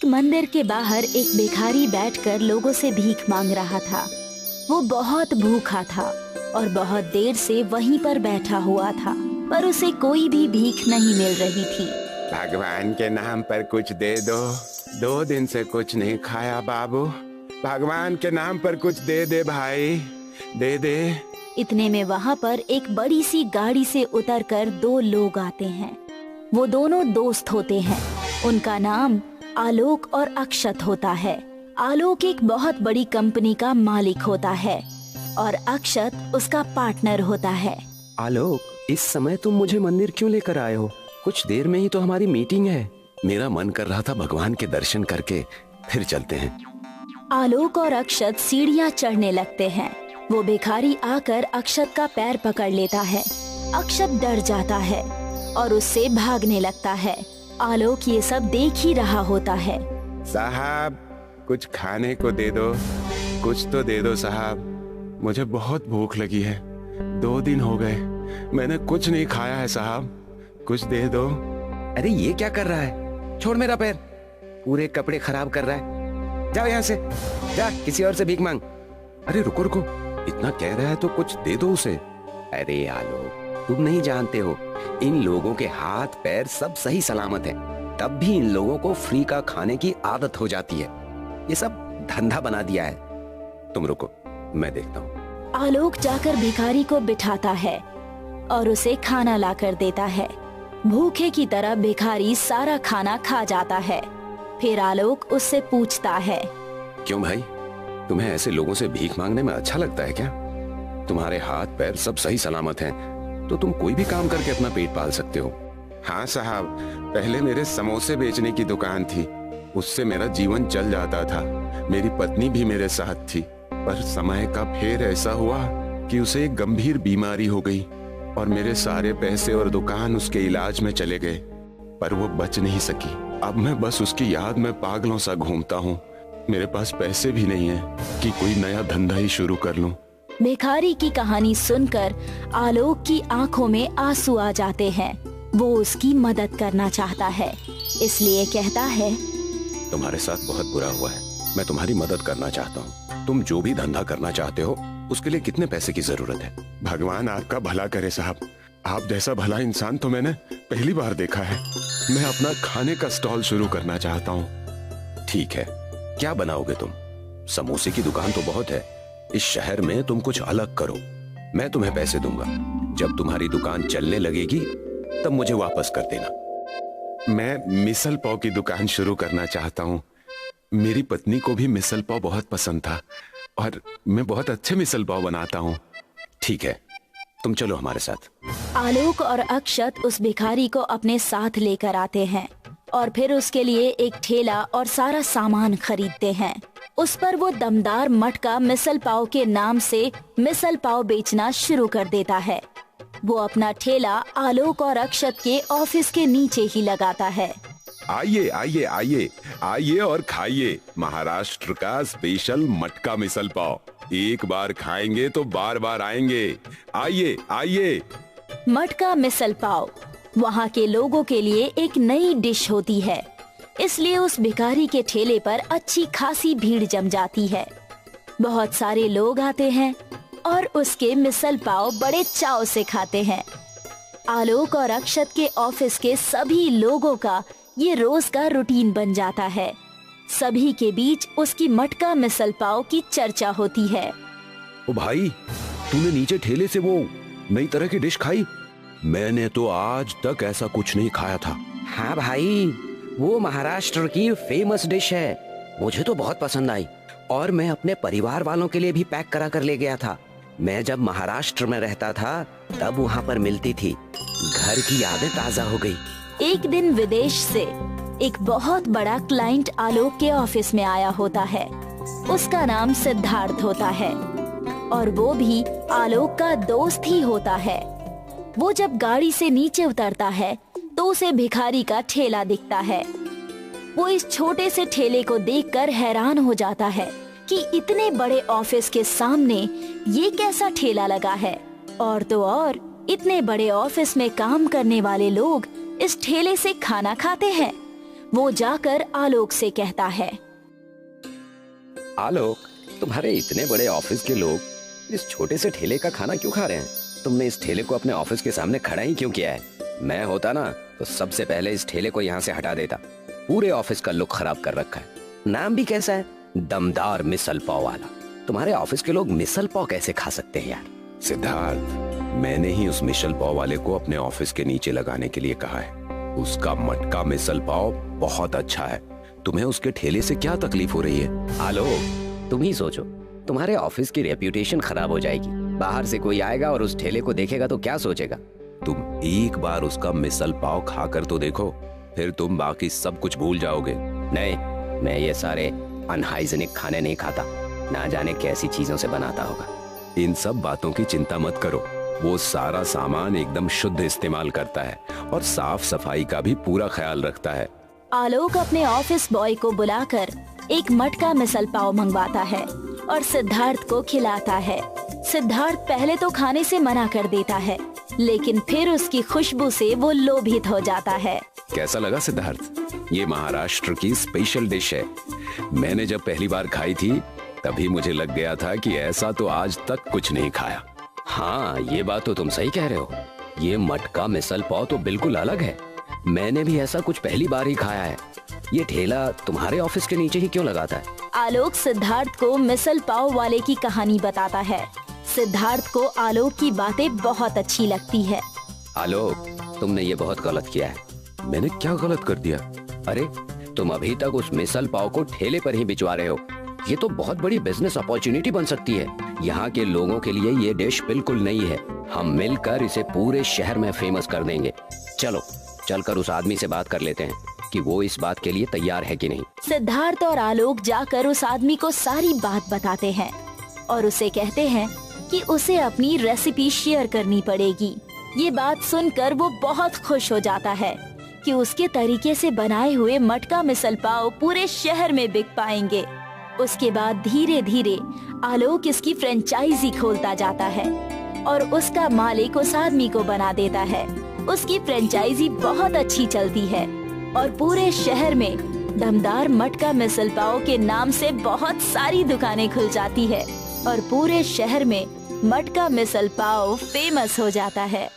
एक मंदिर के बाहर एक भिखारी बैठकर लोगों से भीख मांग रहा था। वो बहुत भूखा था और बहुत देर से वहीं पर बैठा हुआ था, पर उसे कोई भी भीख नहीं मिल रही थी। भगवान के नाम पर कुछ दे दो, 2 दिन से कुछ नहीं खाया बाबू। भगवान के नाम पर कुछ दे दे भाई, दे दे। इतने में वहाँ पर एक बड़ी सी गाड़ी से उतरकर 2 लोग आते हैं। वो दोनों दोस्त होते हैं। उनका नाम आलोक और अक्षत होता है। आलोक एक बहुत बड़ी कंपनी का मालिक होता है और अक्षत उसका पार्टनर होता है। आलोक, इस समय तुम मुझे मंदिर क्यों लेकर आए हो? कुछ देर में ही तो हमारी मीटिंग है। मेरा मन कर रहा था भगवान के दर्शन करके फिर चलते हैं। आलोक और अक्षत सीढ़ियाँ चढ़ने लगते हैं। वो भिखारी आकर अक्षत का पैर पकड़ लेता है। अक्षत डर जाता है और उससे भागने लगता है। आलोक ये सब देख ही रहा होता है। साहब, कुछ खाने को दे दो, कुछ तो दे दो साहब, मुझे बहुत भूख लगी है। 2 दिन हो गए मैंने कुछ नहीं खाया है साहब, कुछ दे दो। अरे ये क्या कर रहा है? छोड़ मेरा पैर, पूरे कपड़े खराब कर रहा है। जाओ यहाँ से, जा किसी और से भीख मांग। अरे रुको रुको, इतना कह रहा है तो कुछ दे दो उसे। अरे आलोक, तुम नहीं जानते हो, इन लोगों के हाथ पैर सब सही सलामत है, तब भी इन लोगों को फ्री का खाने की आदत हो जाती है। ये सब धंधा बना दिया है। तुम रुको, मैं देखता हूँ। आलोक जाकर भिखारी को बिठाता है और उसे खाना लाकर देता है। भूखे की तरह भिखारी सारा खाना खा जाता है। फिर आलोक उससे पूछता है, क्यों भाई, तुम्हें ऐसे लोगों से भीख मांगने में अच्छा लगता है क्या? तुम्हारे हाथ पैर सब सही सलामत हैं, तो तुम कोई भी काम करके अपना पेट पाल सकते हो। हाँ साहब, पहले मेरे समोसे बेचने की दुकान थी, उससे मेरा जीवन चल जाता था। मेरी पत्नी भी मेरे साथ थी, पर समय का फेर ऐसा हुआ कि उसे एक गंभीर बीमारी हो गई और मेरे सारे पैसे और दुकान उसके इलाज में चले गए, पर वो बच नहीं सकी। अब मैं बस उसकी याद में पागलों सा घूमता हूँ। मेरे पास पैसे भी नहीं है कि कोई नया धंधा ही शुरू कर लूं। भिखारी की कहानी सुनकर आलोक की आंखों में आंसू आ जाते हैं। वो उसकी मदद करना चाहता है, इसलिए कहता है, तुम्हारे साथ बहुत बुरा हुआ है, मैं तुम्हारी मदद करना चाहता हूँ। तुम जो भी धंधा करना चाहते हो उसके लिए कितने पैसे की जरूरत है? भगवान आपका भला करे साहब, आप जैसा भला इंसान तो मैंने पहली बार देखा है। मैं अपना खाने का स्टॉल शुरू करना चाहता हूँ। ठीक है, क्या बनाओगे तुम? समोसे की दुकान तो बहुत है, इस शहर में तुम कुछ अलग करो। मैं तुम्हें पैसे दूंगा, जब तुम्हारी दुकान चलने लगेगी तब मुझे वापस कर देना। मैं मिसल पाव की दुकान शुरू करना चाहता हूँ। मेरी पत्नी को भी मिसल पाव बहुत पसंद था और मैं बहुत अच्छे मिसल पाव बनाता हूँ। ठीक है, तुम चलो हमारे साथ। आलोक और अक्षत उस भिखारी को अपने साथ लेकर आते हैं और फिर उसके लिए एक ठेला और सारा सामान खरीदते हैं। उस पर वो दमदार मटका मिसल पाव के नाम से मिसल पाव बेचना शुरू कर देता है। वो अपना ठेला आलोक और अक्षत के ऑफिस के नीचे ही लगाता है। आइए आइए आइए आइए और खाइए महाराष्ट्र का स्पेशल मटका मिसल पाव। एक बार खाएंगे तो बार बार आएंगे। आइए आइए। मटका मिसल पाव वहाँ के लोगों के लिए एक नई डिश होती है, इसलिए उस भिखारी के ठेले पर अच्छी खासी भीड़ जम जाती है। बहुत सारे लोग आते हैं और उसके मिसल पाव बड़े चाव से खाते हैं। आलोक और अक्षत के ऑफिस के सभी लोगों का ये रोज का रूटीन बन जाता है। सभी के बीच उसकी मटका मिसल पाव की चर्चा होती है। ओ भाई, तूने नीचे ठेले से वो नई तरह की डिश खाई? मैंने तो आज तक ऐसा कुछ नहीं खाया था। हाँ भाई, वो महाराष्ट्र की फेमस डिश है, मुझे तो बहुत पसंद आई और मैं अपने परिवार वालों के लिए भी पैक करा कर ले गया था। मैं जब महाराष्ट्र में रहता था तब वहाँ पर मिलती थी। घर की यादें ताजा हो गई। एक दिन विदेश से एक बहुत बड़ा क्लाइंट आलोक के ऑफिस में आया होता है। उसका नाम सिद्धार्थ होता है और वो भी आलोक का दोस्त ही होता है। वो जब गाड़ी से नीचे उतरता है तो उसे भिखारी का ठेला दिखता है। वो इस छोटे से ठेले को देखकर हैरान हो जाता है कि इतने बड़े ऑफिस के सामने ये कैसा ठेला लगा है। और तो और इतने बड़े ऑफिस में काम करने वाले लोग इस ठेले से खाना खाते हैं। वो जाकर आलोक से कहता है, आलोक, तुम्हारे इतने बड़े ऑफिस के लोग इस छोटे से ठेले का खाना क्यों खा रहे हैं? तुमने इस ठेले को अपने ऑफिस के सामने खड़ा ही क्यों किया है? मैं होता ना तो सबसे पहले इस ठेले को यहाँ से हटा देता। पूरे ऑफिस का लुक खराब कर रखा है। नाम भी कैसा है, दमदार मिसल पाव वाला। तुम्हारे ऑफिस के लोग मिसल पाव कैसे खा सकते हैं यार? सिद्धार्थ, मैंने ही उस मिसल पाव वाले को अपने ऑफिस के नीचे लगाने के लिए कहा है। उसका मटका मिसल पाव बहुत अच्छा है। तुम्हें उसके ठेले से क्या तकलीफ हो रही है? आलोक, तुम ही सोचो, तुम्हारे ऑफिस की रेप्यूटेशन खराब हो जाएगी। बाहर से कोई आएगा और उस ठेले को देखेगा तो क्या सोचेगा? तुम एक बार उसका मिसल पाव खाकर तो देखो, फिर तुम बाकी सब कुछ भूल जाओगे। नहीं, मैं ये सारे अनहाइजीनिक खाने नहीं खाता। ना जाने कैसी चीजों से बनाता होगा। इन सब बातों की चिंता मत करो। वो सारा सामान एकदम शुद्ध इस्तेमाल करता है और साफ सफाई का भी पूरा ख्याल रखता है। आलोक अपने ऑफिस बॉय को बुलाकर एक मटका मिसल पाव मंगवाता है और सिद्धार्थ को खिलाता है। सिद्धार्थ पहले तो खाने से मना कर देता है, लेकिन फिर उसकी खुशबू से वो लोभित हो जाता है। कैसा लगा सिद्धार्थ? ये महाराष्ट्र की स्पेशल डिश है। मैंने जब पहली बार खाई थी तभी मुझे लग गया था कि ऐसा तो आज तक कुछ नहीं खाया। हाँ, ये बात तो तुम सही कह रहे हो। ये मटका मिसल पाव तो बिल्कुल अलग है। मैंने भी ऐसा कुछ पहली बार ही खाया है। ये ठेला तुम्हारे ऑफिस के नीचे ही क्यों लगाता है? आलोक सिद्धार्थ को मिसल पाव वाले की कहानी बताता है। सिद्धार्थ को आलोक की बातें बहुत अच्छी लगती है। आलोक, तुमने ये बहुत गलत किया है। मैंने क्या गलत कर दिया? अरे, तुम अभी तक उस मिसल पाव को ठेले पर ही बिचवा रहे हो। ये तो बहुत बड़ी बिजनेस अपॉर्चुनिटी बन सकती है। यहाँ के लोगों के लिए ये डिश बिल्कुल नई है। हम मिलकर इसे पूरे शहर में फेमस कर देंगे। चलो, चलकर उस आदमी से बात कर लेते हैं कि वो इस बात के लिए तैयार है कि नहीं। सिद्धार्थ और आलोक जाकर उस आदमी को सारी बात बताते हैं और उसे कहते हैं कि उसे अपनी रेसिपी शेयर करनी पड़ेगी। ये बात सुनकर वो बहुत खुश हो जाता है कि उसके तरीके से बनाए हुए मटका मिसल पाव पूरे शहर में बिक पाएंगे। उसके बाद धीरे धीरे आलोक इसकी फ्रेंचाइजी खोलता जाता है और उसका मालिक उस आदमी को बना देता है। उसकी फ्रेंचाइजी बहुत अच्छी चलती है और पूरे शहर में दमदार मटका मिसल पाव के नाम से बहुत सारी दुकानें खुल जाती है और पूरे शहर में मटका मिसल पाव फेमस हो जाता है।